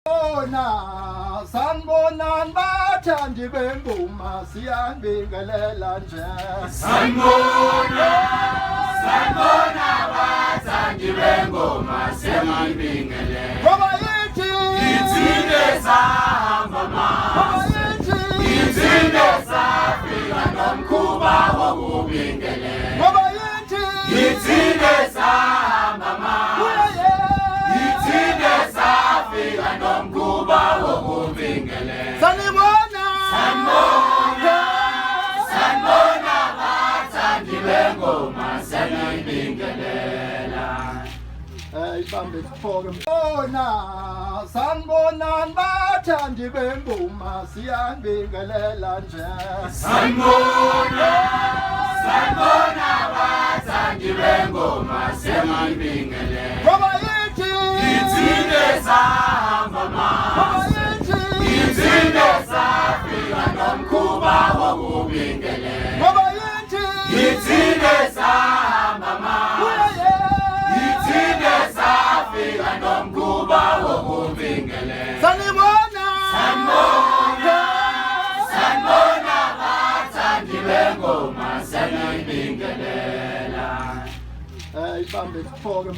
Bona sanbonan bathandi bengoma siyabingelela nje Sanibona bathandi bengoma siyabingelela ngoba yithi ithile sahamba manje ithile safika nomkhuba wokubingelela ngoba yithi ithile sahamba manje ithile safika nomkhuba wokubingelela sanibona bathandi bengoma siyabingelela ibambe isiphoko bona sanbonan bathandi bengoma siyabingelela nje Sanibona bathandi bengoma siyabingelela ngoba yithi ithile sahamba manje ithile safika nomkhuba wokubingelela ngoba yithi ithile sahamba manje ithile safika nomkhuba wokubingelela sanibona bathandi bengoma siyabingelela ibambe isiphoko